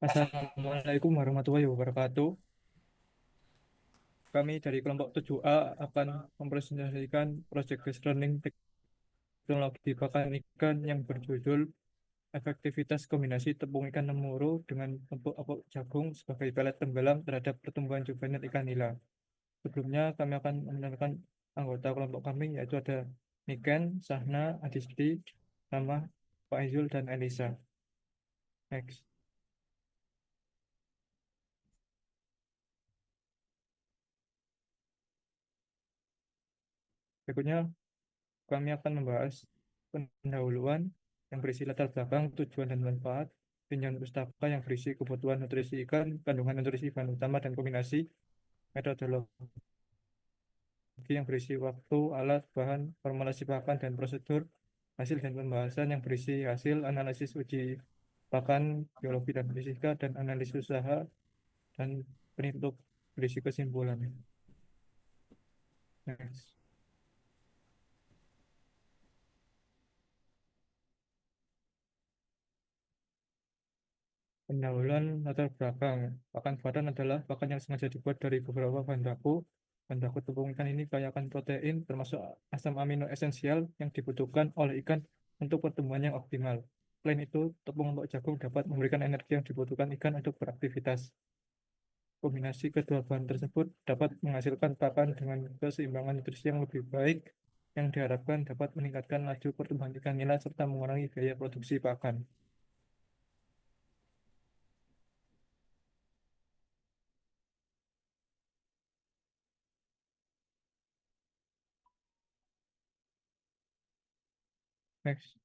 Assalamualaikum warahmatullahi wabarakatuh. Kami dari kelompok 7A akan mempresentasikan proyek based learning teknologi pakan ikan yang berjudul efektivitas kombinasi tepung ikan nemuru dengan pupuk jagung sebagai pelet tenggelam terhadap pertumbuhan juvenil ikan nila. Sebelumnya kami akan mengenalkan anggota kelompok kami yaitu ada Niken, Sahna, Adisti, Nama, Pak Izul, dan Elisa. Next. Berikutnya kami akan membahas pendahuluan yang berisi latar belakang, tujuan dan manfaat, pinjaman pustaka yang berisi kebutuhan nutrisi ikan, kandungan nutrisi bahan utama dan kombinasi, metodologi yang berisi waktu, alat, bahan, formulasi pakan dan prosedur, hasil dan pembahasan yang berisi hasil analisis uji pakan, biologi dan fisika, dan analisis usaha, dan penutup berisi kesimpulan. Next. Pendahuluan latar belakang. Pakan badan adalah pakan yang sengaja dibuat dari beberapa bahan baku. Bahan baku tepung ikan ini kaya akan protein, termasuk asam amino esensial yang dibutuhkan oleh ikan untuk pertumbuhan yang optimal. Selain itu, tepung untuk jagung dapat memberikan energi yang dibutuhkan ikan untuk beraktivitas. Kombinasi kedua bahan tersebut dapat menghasilkan pakan dengan keseimbangan nutrisi yang lebih baik, yang diharapkan dapat meningkatkan laju pertumbuhan ikan nila serta mengurangi biaya produksi pakan. Next.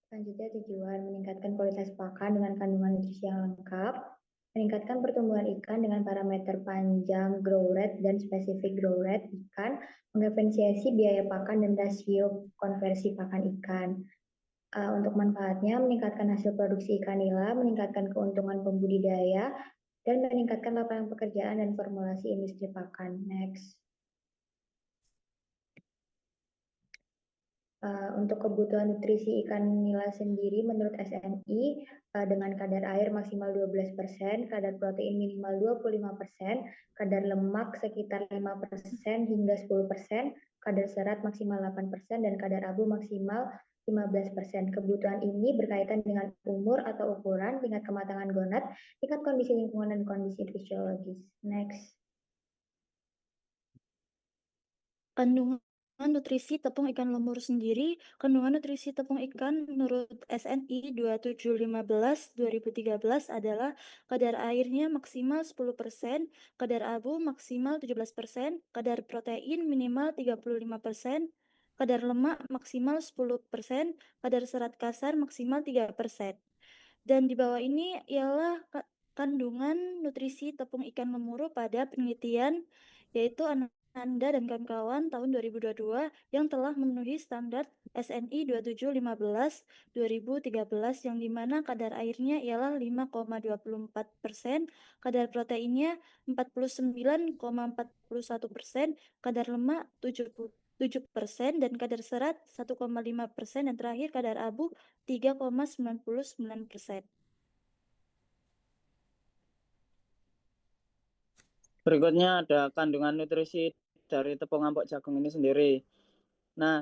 Selanjutnya tujuan meningkatkan kualitas pakan dengan kandungan nutrisi yang lengkap, meningkatkan pertumbuhan ikan dengan parameter panjang grow rate dan spesifik grow rate ikan, mengefisiensi biaya pakan dan rasio konversi pakan ikan. Untuk manfaatnya, meningkatkan hasil produksi ikan nila, meningkatkan keuntungan pembudidaya, dan meningkatkan lapangan pekerjaan dan formulasi industri pakan. Next. Untuk kebutuhan nutrisi ikan nila sendiri menurut SNI dengan kadar air maksimal 12%, kadar protein minimal 25%, kadar lemak sekitar 5% hingga 10%, kadar serat maksimal 8%, dan kadar abu maksimal 15%. Kebutuhan ini berkaitan dengan umur atau ukuran, tingkat kematangan gonad, tingkat kondisi lingkungan, dan kondisi fisiologis. Next. Kandungan nutrisi tepung ikan lemur sendiri, kandungan nutrisi tepung ikan menurut SNI 2715-2013 adalah kadar airnya maksimal 10%, kadar abu maksimal 17%, kadar protein minimal 35%, kadar lemak maksimal 10%, kadar serat kasar maksimal 3%. Dan di bawah ini ialah kandungan nutrisi tepung ikan lemuru pada penelitian, yaitu Anda dan kawan-kawan tahun 2022 yang telah memenuhi standar SNI 2715-2013 yang dimana kadar airnya ialah 5,24%, kadar proteinnya 49,41%, kadar lemak 7% dan kadar serat 1,5% dan terakhir kadar abu 3,99%. Berikutnya ada kandungan nutrisi dari tepung ampok jagung ini sendiri. Nah,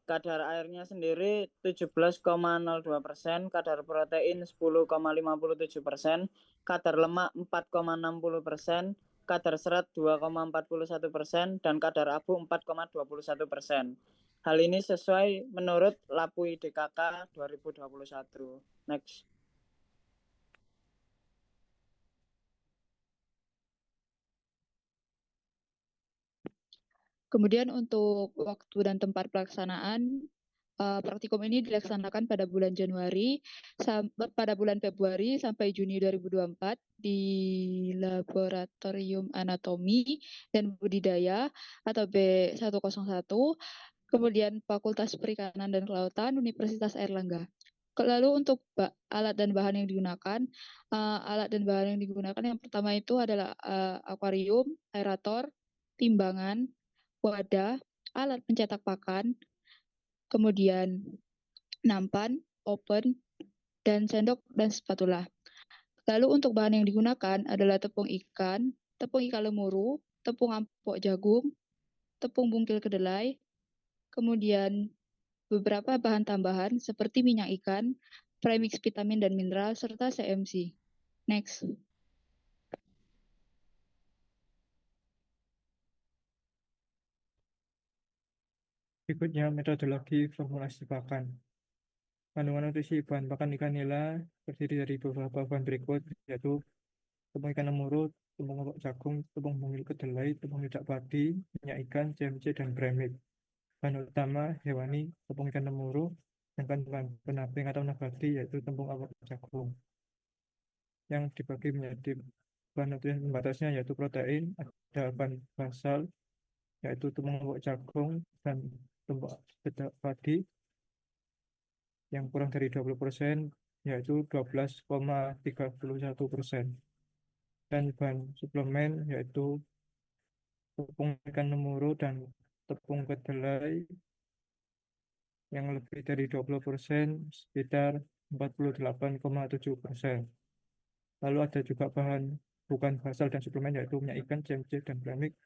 kadar airnya sendiri 17,02%, kadar protein 10,57%, kadar lemak 4,60%, kadar serat 2,41%, dan kadar abu 4,21%. Hal ini sesuai menurut LAPUI DKK 2021. Next. Kemudian untuk waktu dan tempat pelaksanaan, praktikum ini dilaksanakan pada bulan Februari sampai Juni 2024 di Laboratorium Anatomi dan Budidaya atau B101, kemudian Fakultas Perikanan dan Kelautan Universitas Airlangga. Lalu untuk alat dan bahan yang digunakan, yang pertama itu adalah akuarium, aerator, timbangan, wadah, alat pencetak pakan, kemudian nampan, open, dan sendok dan spatula. Lalu untuk bahan yang digunakan adalah tepung ikan lemuru, tepung ampok jagung, tepung bungkil kedelai, kemudian beberapa bahan tambahan seperti minyak ikan, premix vitamin dan mineral, serta CMC. Next. Berikutnya metodologi formulasi pakan. Kandungan nutrisi bahan pakan ikan nila terdiri dari beberapa bahan berikut, yaitu tepung ikan lemuru, tepung ampok jagung, tepung bungkil kedelai, tepung lidak padi, minyak ikan, CMC, dan premix. Bahan utama hewani tepung ikan lemuru, sedangkan bahan pendamping atau nabati yaitu tepung ampok jagung. Yang dibagi menjadi bahan nutrisi pembatasnya yaitu protein, ada bahan basal yaitu tepung ampok jagung dan tepung lidak padi yang kurang dari 20% yaitu 12,31%. Dan bahan suplemen yaitu tepung ikan lemuru dan tepung kedelai yang lebih dari 20% sekitar 48,7%. Lalu ada juga bahan bukan basal dan suplemen yaitu minyak ikan, CMC, dan premix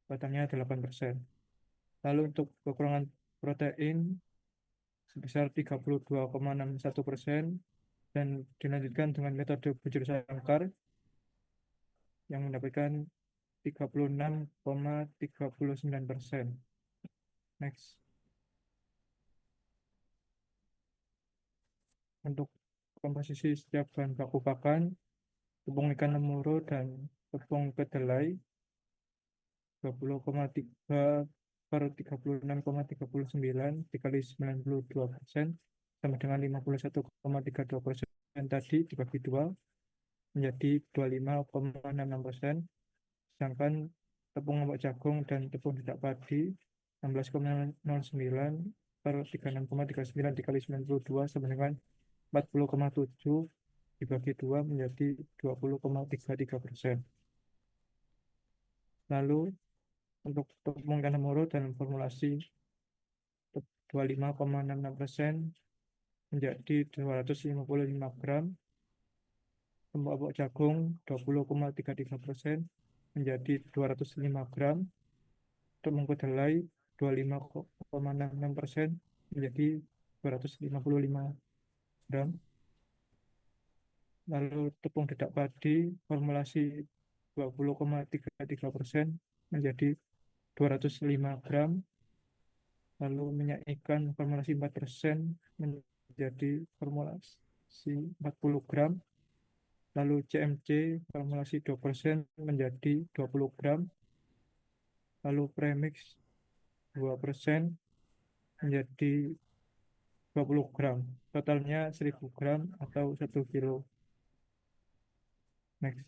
batangnya 8%. Lalu untuk kekurangan protein sebesar 32,61% dan dilanjutkan dengan metode bujur sangkar yang mendapatkan 36,39%. Next. Untuk komposisi setiap bahan baku pakan, tepung ikan lemuru dan tepung kedelai 20,3 per 36,39 dikali 92% sama dengan 51,32% tadi dibagi 2 menjadi 25,66%. Sedangkan tepung ampok jagung dan tepung lidak padi 16,09 per 36,39 dikali 92 sama dengan 40,7 dibagi 2 menjadi 20,33%. Lalu untuk tepung ikan lemuru dalam formulasi 25,66% menjadi 255 gram, tepung ampok jagung 20,33% menjadi 205 gram, tepung kedelai 25,66% menjadi 255 gram. Lalu tepung lidak padi formulasi 20,33% menjadi 205 gram. Lalu minyak ikan formulasi 4% menjadi formulasi 40 gram. Lalu CMC formulasi 2% menjadi 20 gram. Lalu premix 2% menjadi 20 gram. Totalnya 1000 gram atau 1 kilo. Next.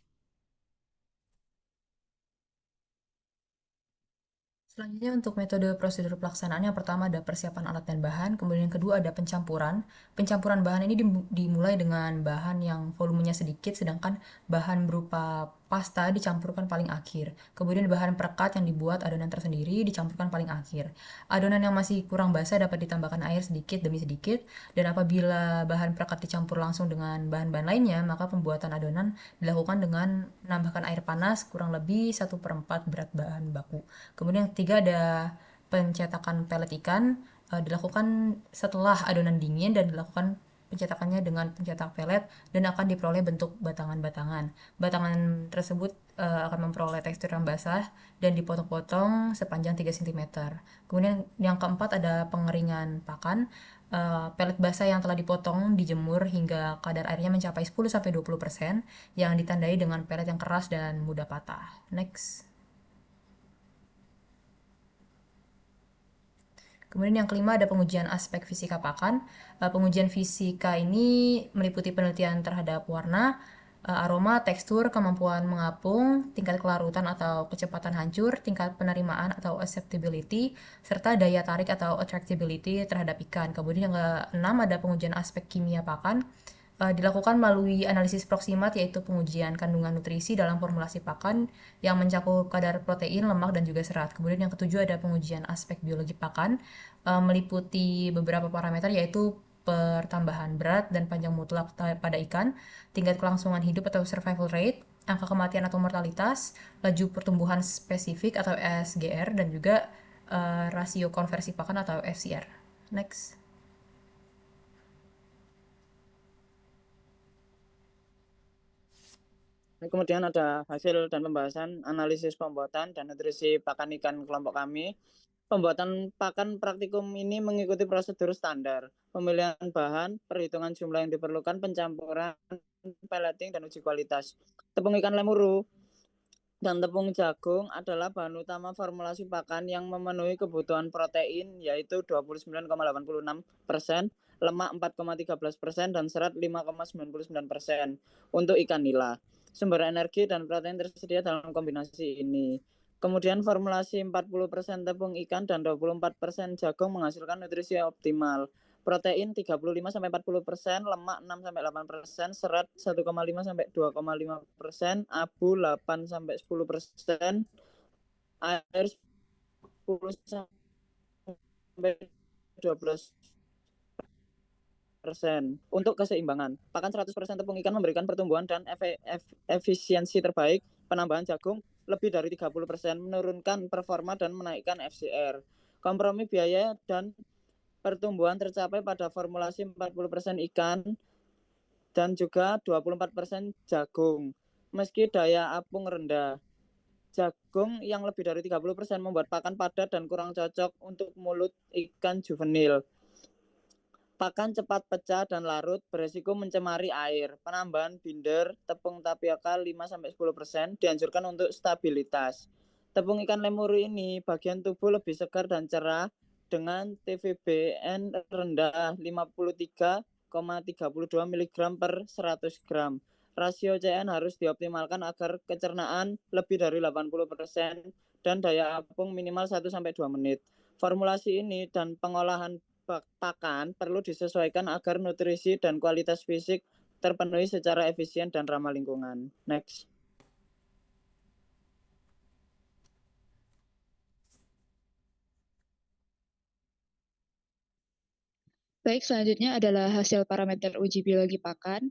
Selanjutnya untuk metode prosedur pelaksanaan, yang pertama ada persiapan alat dan bahan, kemudian yang kedua ada pencampuran. Pencampuran bahan ini dimulai dengan bahan yang volumenya sedikit, sedangkan bahan berupa pasta dicampurkan paling akhir. Kemudian bahan perekat yang dibuat adonan tersendiri dicampurkan paling akhir. Adonan yang masih kurang basah dapat ditambahkan air sedikit demi sedikit, dan apabila bahan perekat dicampur langsung dengan bahan-bahan lainnya, maka pembuatan adonan dilakukan dengan menambahkan air panas kurang lebih 1/4 berat bahan baku. Kemudian yang ketiga ada pencetakan pelet ikan, dilakukan setelah adonan dingin dan dilakukan pencetakannya dengan pencetak pelet dan akan diperoleh bentuk batangan-batangan. Batangan tersebut akan memperoleh tekstur yang basah dan dipotong-potong sepanjang 3 cm. Kemudian yang keempat ada pengeringan pakan. Pelet basah yang telah dipotong dijemur hingga kadar airnya mencapai 10-20% yang ditandai dengan pelet yang keras dan mudah patah. Next. Kemudian yang kelima ada pengujian aspek fisika pakan. Pengujian fisika ini meliputi penelitian terhadap warna, aroma, tekstur, kemampuan mengapung, tingkat kelarutan atau kecepatan hancur, tingkat penerimaan atau acceptability, serta daya tarik atau attractability terhadap ikan. Kemudian yang keenam ada pengujian aspek kimia pakan, dilakukan melalui analisis proksimat, yaitu pengujian kandungan nutrisi dalam formulasi pakan yang mencakup kadar protein, lemak, dan juga serat. Kemudian yang ketujuh ada pengujian aspek biologi pakan, meliputi beberapa parameter yaitu pertambahan berat dan panjang mutlak pada ikan, tingkat kelangsungan hidup atau survival rate, angka kematian atau mortalitas, laju pertumbuhan spesifik atau SGR, dan juga rasio konversi pakan atau FCR. Next. Kemudian ada hasil dan pembahasan analisis pembuatan dan nutrisi pakan ikan kelompok kami. Pembuatan pakan praktikum ini mengikuti prosedur standar, pemilihan bahan, perhitungan jumlah yang diperlukan, pencampuran, pelleting, dan uji kualitas. Tepung ikan lemuru dan tepung jagung adalah bahan utama formulasi pakan yang memenuhi kebutuhan protein, yaitu 29,86%, lemak 4,13%, dan serat 5,99% untuk ikan nila. Sumber energi dan protein tersedia dalam kombinasi ini. Kemudian formulasi 40% tepung ikan dan 24% jagung menghasilkan nutrisi optimal. Protein 35-40%, lemak 6-8%, serat 1,5-2,5%, abu 8-10%, air 10-12%. Untuk keseimbangan, pakan 100% tepung ikan memberikan pertumbuhan dan efisiensi terbaik. Penambahan jagung lebih dari 30% menurunkan performa dan menaikkan FCR. Kompromi biaya dan pertumbuhan tercapai pada formulasi 40% ikan dan juga 24% jagung. Meski daya apung rendah, jagung yang lebih dari 30% membuat pakan padat dan kurang cocok untuk mulut ikan juvenil. Pakan cepat pecah dan larut, beresiko mencemari air. Penambahan binder tepung tapioka 5-10% dianjurkan untuk stabilitas. Tepung ikan lemuru ini bagian tubuh lebih segar dan cerah dengan TVBN rendah 53,32 mg per 100 gram. Rasio CN harus dioptimalkan agar kecernaan lebih dari 80% dan daya apung minimal 1-2 menit. Formulasi ini dan pengolahan pakan perlu disesuaikan agar nutrisi dan kualitas fisik terpenuhi secara efisien dan ramah lingkungan. Next. Baik, selanjutnya adalah hasil parameter uji biologi pakan,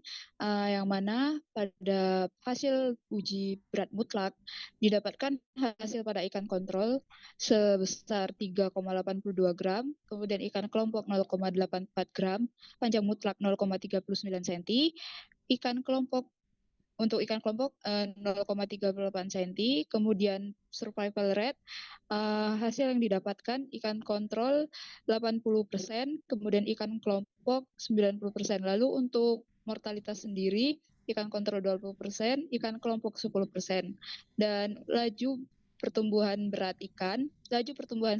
yang mana pada hasil uji berat mutlak didapatkan hasil pada ikan kontrol sebesar 3,82 gram, kemudian ikan kelompok 0,84 gram, panjang mutlak 0,39 cm, untuk ikan kelompok 0,38 cm, kemudian survival rate, hasil yang didapatkan ikan kontrol 80%, kemudian ikan kelompok 90%. Lalu untuk mortalitas sendiri, ikan kontrol 20%, ikan kelompok 10%. Dan laju pertumbuhan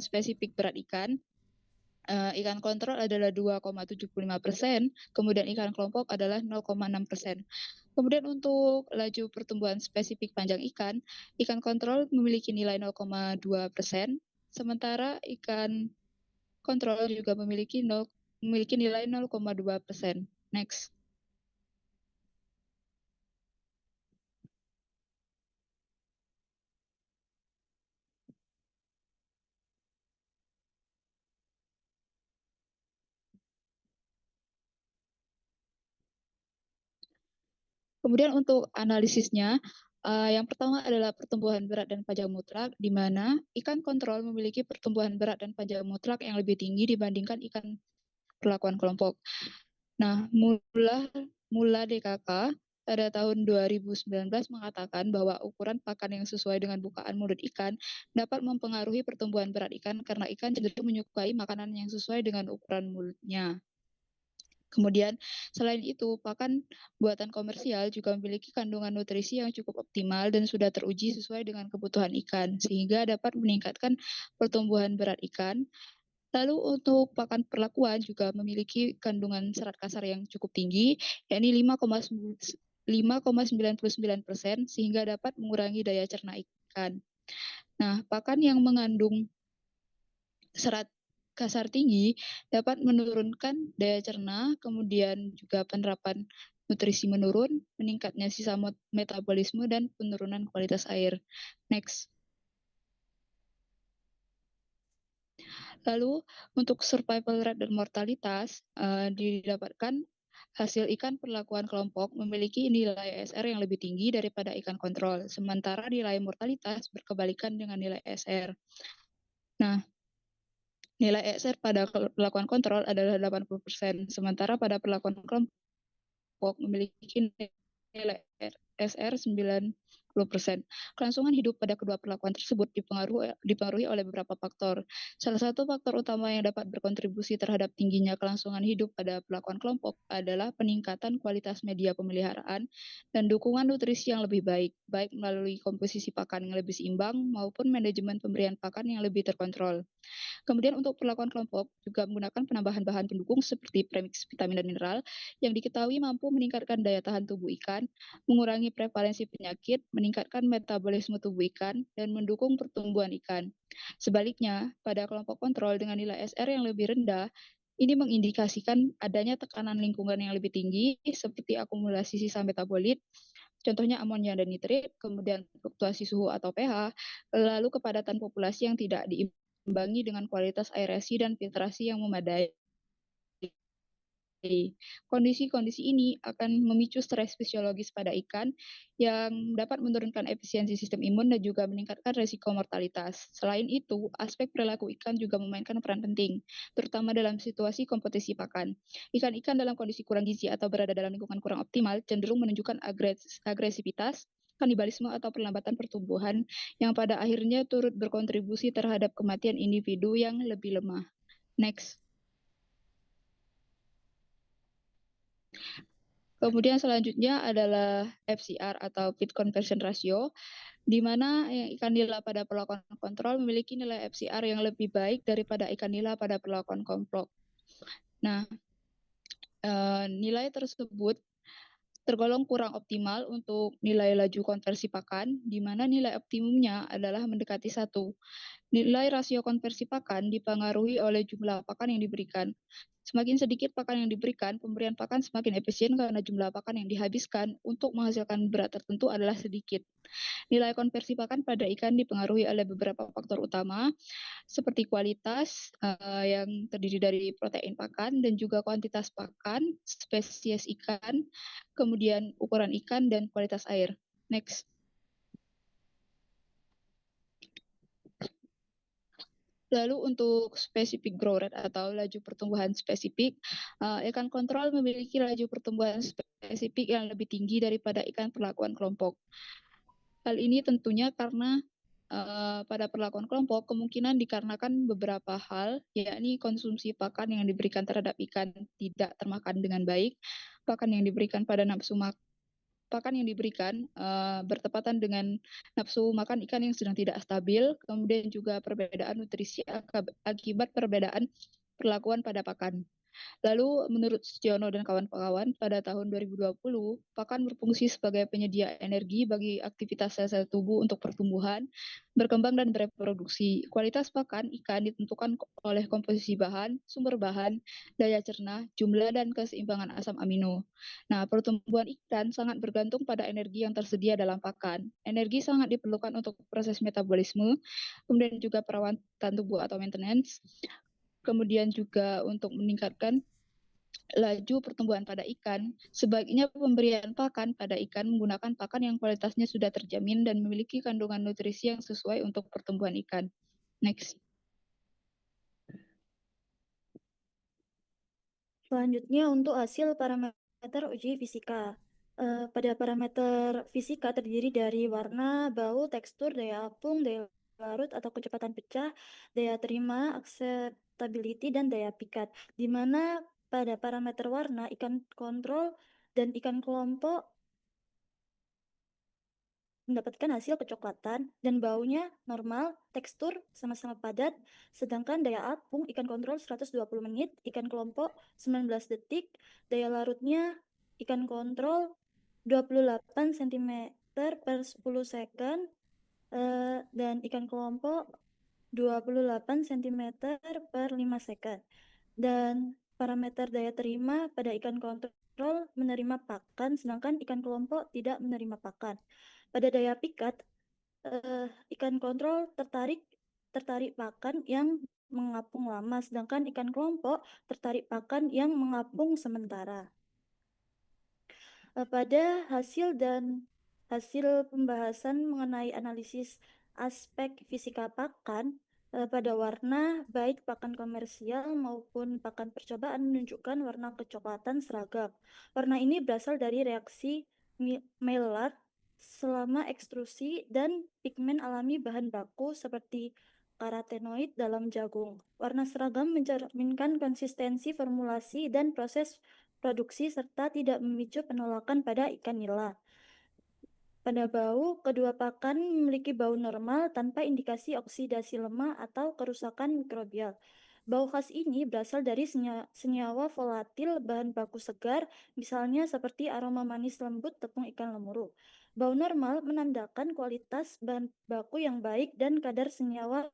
spesifik berat ikan, ikan kontrol adalah 2,75%, kemudian ikan kelompok adalah 0,6%. Kemudian untuk laju pertumbuhan spesifik panjang ikan kontrol memiliki nilai 0,2%, sementara ikan kontrol juga memiliki nilai 0,2%. Next. Kemudian untuk analisisnya, yang pertama adalah pertumbuhan berat dan panjang mutlak, di mana ikan kontrol memiliki pertumbuhan berat dan panjang mutlak yang lebih tinggi dibandingkan ikan perlakuan kelompok. Nah, Mula DKK pada tahun 2019 mengatakan bahwa ukuran pakan yang sesuai dengan bukaan mulut ikan dapat mempengaruhi pertumbuhan berat ikan karena ikan cenderung menyukai makanan yang sesuai dengan ukuran mulutnya. Kemudian, selain itu, pakan buatan komersial juga memiliki kandungan nutrisi yang cukup optimal dan sudah teruji sesuai dengan kebutuhan ikan, sehingga dapat meningkatkan pertumbuhan berat ikan. Lalu untuk pakan perlakuan juga memiliki kandungan serat kasar yang cukup tinggi, yakni 5,99% sehingga dapat mengurangi daya cerna ikan. Nah, pakan yang mengandung serat kasar tinggi dapat menurunkan daya cerna, kemudian juga penerapan nutrisi menurun, meningkatnya sisa metabolisme, dan penurunan kualitas air. Next. Lalu untuk survival rate dan mortalitas didapatkan hasil ikan perlakuan kelompok memiliki nilai SR yang lebih tinggi daripada ikan kontrol, sementara nilai mortalitas berkebalikan dengan nilai SR. Nah, nilai SR pada perlakuan kontrol adalah 80%, sementara pada perlakuan kelompok memiliki nilai SR 90%. Kelangsungan hidup pada kedua perlakuan tersebut dipengaruhi oleh beberapa faktor. Salah satu faktor utama yang dapat berkontribusi terhadap tingginya kelangsungan hidup pada perlakuan kelompok adalah peningkatan kualitas media pemeliharaan dan dukungan nutrisi yang lebih baik, baik melalui komposisi pakan yang lebih seimbang maupun manajemen pemberian pakan yang lebih terkontrol. Kemudian untuk perlakuan kelompok juga menggunakan penambahan bahan pendukung seperti premix vitamin dan mineral yang diketahui mampu meningkatkan daya tahan tubuh ikan, mengurangi prevalensi penyakit, meningkatkan metabolisme tubuh ikan, dan mendukung pertumbuhan ikan. Sebaliknya, pada kelompok kontrol dengan nilai SR yang lebih rendah, ini mengindikasikan adanya tekanan lingkungan yang lebih tinggi seperti akumulasi sisa metabolit, contohnya amonia dan nitrit, kemudian fluktuasi suhu atau pH, lalu kepadatan populasi yang tidak diimbangi dengan kualitas aerasi dan filtrasi yang memadai. Kondisi-kondisi ini akan memicu stres fisiologis pada ikan yang dapat menurunkan efisiensi sistem imun dan juga meningkatkan resiko mortalitas. Selain itu, aspek perilaku ikan juga memainkan peran penting, terutama dalam situasi kompetisi pakan. Ikan-ikan dalam kondisi kurang gizi atau berada dalam lingkungan kurang optimal cenderung menunjukkan agresivitas, kanibalisme atau perlambatan pertumbuhan yang pada akhirnya turut berkontribusi terhadap kematian individu yang lebih lemah. Next. Kemudian selanjutnya adalah FCR atau Feed Conversion Ratio, di mana ikan nila pada perlakuan kontrol memiliki nilai FCR yang lebih baik daripada ikan nila pada perlakuan kelompok. Nah, nilai tersebut tergolong kurang optimal untuk nilai laju konversi pakan, di mana nilai optimumnya adalah mendekati 1. Nilai rasio konversi pakan dipengaruhi oleh jumlah pakan yang diberikan. Semakin sedikit pakan yang diberikan, pemberian pakan semakin efisien karena jumlah pakan yang dihabiskan untuk menghasilkan berat tertentu adalah sedikit. Nilai konversi pakan pada ikan dipengaruhi oleh beberapa faktor utama, seperti kualitas yang terdiri dari protein pakan dan juga kuantitas pakan, spesies ikan, kemudian ukuran ikan, dan kualitas air. Next. Lalu untuk specific growth rate atau laju pertumbuhan spesifik, ikan kontrol memiliki laju pertumbuhan spesifik yang lebih tinggi daripada ikan perlakuan kelompok. Hal ini tentunya karena pada perlakuan kelompok kemungkinan dikarenakan beberapa hal, yakni konsumsi pakan yang diberikan terhadap ikan tidak termakan dengan baik, pakan yang diberikan pada nafsu pakan yang diberikan bertepatan dengan nafsu makan ikan yang sedang tidak stabil, kemudian juga perbedaan nutrisi akibat perbedaan perlakuan pada pakan. Lalu menurut Stiono dan kawan-kawan, pada tahun 2020, pakan berfungsi sebagai penyedia energi bagi aktivitas sel-sel tubuh untuk pertumbuhan, berkembang, dan bereproduksi. Kualitas pakan ikan ditentukan oleh komposisi bahan, sumber bahan, daya cerna, jumlah, dan keseimbangan asam amino. Nah, pertumbuhan ikan sangat bergantung pada energi yang tersedia dalam pakan. Energi sangat diperlukan untuk proses metabolisme, kemudian juga perawatan tubuh atau maintenance, kemudian juga untuk meningkatkan laju pertumbuhan pada ikan. Sebaiknya pemberian pakan pada ikan menggunakan pakan yang kualitasnya sudah terjamin dan memiliki kandungan nutrisi yang sesuai untuk pertumbuhan ikan. Next. Selanjutnya untuk hasil parameter uji fisika. Pada parameter fisika terdiri dari warna, bau, tekstur, daya apung, daya larut atau kecepatan pecah, daya terima, acceptability, dan daya pikat. Di mana pada parameter warna, ikan kontrol dan ikan kelompok mendapatkan hasil kecoklatan dan baunya normal, tekstur sama-sama padat, sedangkan daya apung ikan kontrol 120 menit, ikan kelompok 19 detik, daya larutnya ikan kontrol 28 cm per 10 second, dan ikan kelompok 28 cm per 5 second. Dan parameter daya terima pada ikan kontrol menerima pakan, sedangkan ikan kelompok tidak menerima pakan. Pada daya pikat, ikan kontrol tertarik pakan yang mengapung lama, sedangkan ikan kelompok tertarik pakan yang mengapung sementara. Pada hasil pembahasan mengenai analisis aspek fisika pakan, pada warna baik pakan komersial maupun pakan percobaan menunjukkan warna kecoklatan seragam. Warna ini berasal dari reaksi Maillard selama ekstrusi dan pigmen alami bahan baku seperti karotenoid dalam jagung. Warna seragam mencerminkan konsistensi formulasi dan proses produksi serta tidak memicu penolakan pada ikan nila. Pada bau, kedua pakan memiliki bau normal tanpa indikasi oksidasi lemah atau kerusakan mikrobial. Bau khas ini berasal dari senyawa volatil bahan baku segar, misalnya seperti aroma manis lembut tepung ikan lemuru. Bau normal menandakan kualitas bahan baku yang baik dan kadar senyawa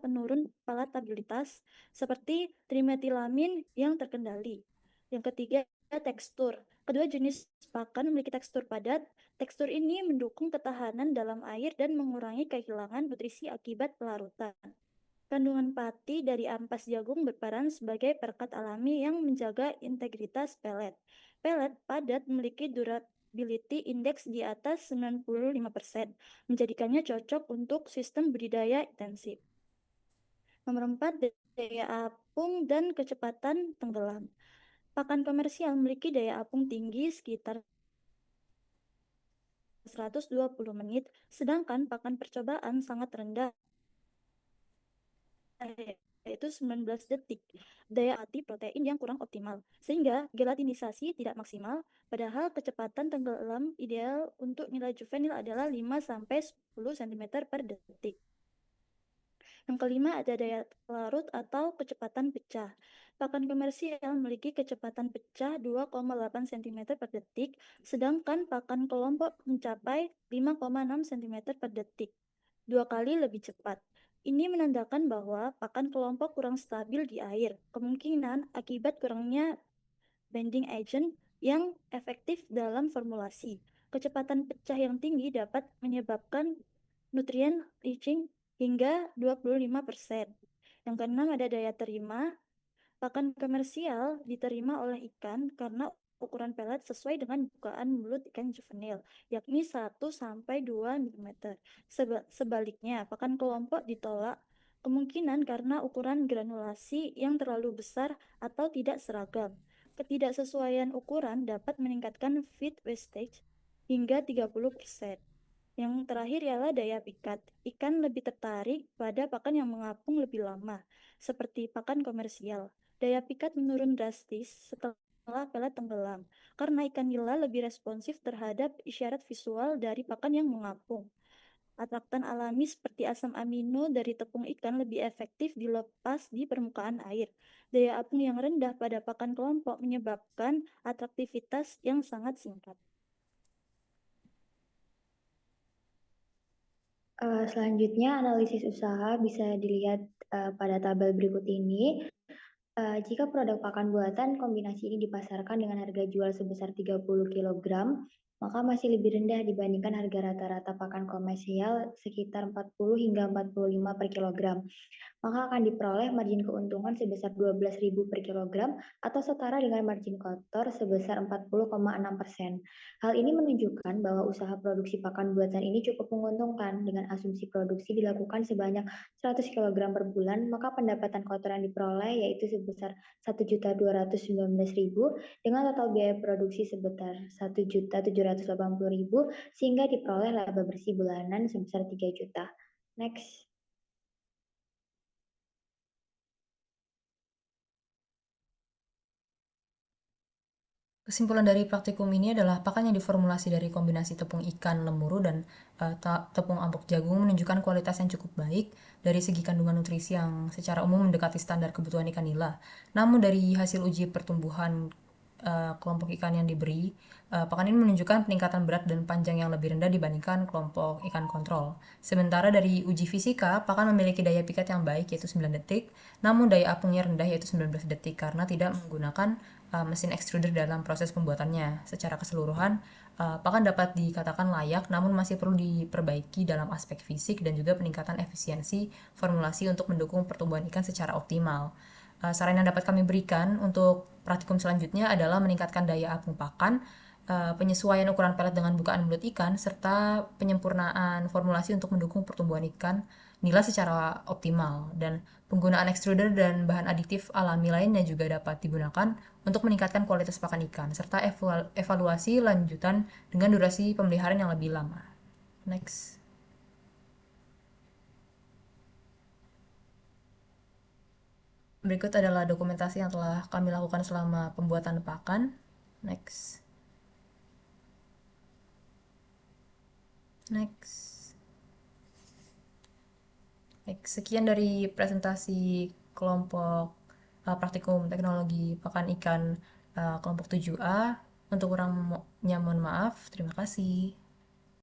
penurun palatabilitas seperti trimetilamin yang terkendali. Yang ketiga, tekstur. Kedua jenis pakan memiliki tekstur padat. Tekstur ini mendukung ketahanan dalam air dan mengurangi kehilangan nutrisi akibat pelarutan. Kandungan pati dari ampas jagung berperan sebagai perekat alami yang menjaga integritas pelet. Pelet padat memiliki durability index di atas 95%, menjadikannya cocok untuk sistem budidaya intensif. Nomor 4, daya apung dan kecepatan tenggelam. Pakan komersial memiliki daya apung tinggi sekitar 120 menit, sedangkan pakan percobaan sangat rendah, yaitu 19 detik. Daya ati protein yang kurang optimal, sehingga gelatinisasi tidak maksimal, padahal kecepatan tenggelam ideal untuk nilai juvenil adalah 5-10 cm per detik. Yang kelima, ada daya larut atau kecepatan pecah. Pakan komersial memiliki kecepatan pecah 2,8 cm per detik, sedangkan pakan kelompok mencapai 5,6 cm per detik, 2 kali lebih cepat. Ini menandakan bahwa pakan kelompok kurang stabil di air, kemungkinan akibat kurangnya binding agent yang efektif dalam formulasi. Kecepatan pecah yang tinggi dapat menyebabkan nutrien leaching hingga 25%. Yang keenam, ada daya terima. Pakan komersial diterima oleh ikan karena ukuran pelet sesuai dengan bukaan mulut ikan juvenil, yakni 1-2 mm. Sebaliknya, pakan kelompok ditolak kemungkinan karena ukuran granulasi yang terlalu besar atau tidak seragam. Ketidaksesuaian ukuran dapat meningkatkan feed wastage hingga 30%. Yang terakhir ialah daya pikat. Ikan lebih tertarik pada pakan yang mengapung lebih lama, seperti pakan komersial. Daya pikat menurun drastis setelah pelet tenggelam, karena ikan nila lebih responsif terhadap isyarat visual dari pakan yang mengapung. Atraktan alami seperti asam amino dari tepung ikan lebih efektif dilepas di permukaan air. Daya apung yang rendah pada pakan kelompok menyebabkan atraktivitas yang sangat singkat. Selanjutnya, analisis usaha bisa dilihat pada tabel berikut ini. Jika produk pakan buatan kombinasi ini dipasarkan dengan harga jual sebesar 30 kg, maka masih lebih rendah dibandingkan harga rata-rata pakan komersial sekitar 40 hingga 45 per kilogram. Maka akan diperoleh margin keuntungan sebesar 12.000 per kilogram atau setara dengan margin kotor sebesar 40,6%. Hal ini menunjukkan bahwa usaha produksi pakan buatan ini cukup menguntungkan. Dengan asumsi produksi dilakukan sebanyak 100 kg per bulan, maka pendapatan kotor yang diperoleh yaitu sebesar 1.219.000 dengan total biaya produksi sebesar 1.780.000 sehingga diperoleh laba bersih bulanan sebesar 3 juta. Next. Kesimpulan dari praktikum ini adalah pakan yang diformulasi dari kombinasi tepung ikan lemuru dan tepung ampok jagung menunjukkan kualitas yang cukup baik dari segi kandungan nutrisi yang secara umum mendekati standar kebutuhan ikan nila. Namun dari hasil uji pertumbuhan kelompok ikan yang diberi. Pakan ini menunjukkan peningkatan berat dan panjang yang lebih rendah dibandingkan kelompok ikan kontrol. Sementara dari uji fisika, pakan memiliki daya pikat yang baik yaitu 9 detik, namun daya apungnya rendah yaitu 19 detik karena tidak menggunakan mesin extruder dalam proses pembuatannya. Secara keseluruhan, pakan dapat dikatakan layak namun masih perlu diperbaiki dalam aspek fisik dan juga peningkatan efisiensi formulasi untuk mendukung pertumbuhan ikan secara optimal. Saran yang dapat kami berikan untuk praktikum selanjutnya adalah meningkatkan daya apung pakan, penyesuaian ukuran pelet dengan bukaan mulut ikan, serta penyempurnaan formulasi untuk mendukung pertumbuhan ikan nila secara optimal. Dan penggunaan extruder dan bahan aditif alami lainnya juga dapat digunakan untuk meningkatkan kualitas pakan ikan, serta evaluasi lanjutan dengan durasi pemeliharaan yang lebih lama. Next. Berikut adalah dokumentasi yang telah kami lakukan selama pembuatan pakan. Next. Baik, sekian dari presentasi kelompok praktikum teknologi pakan ikan kelompok 7A. Untuk kurangnya mohon maaf. Terima kasih.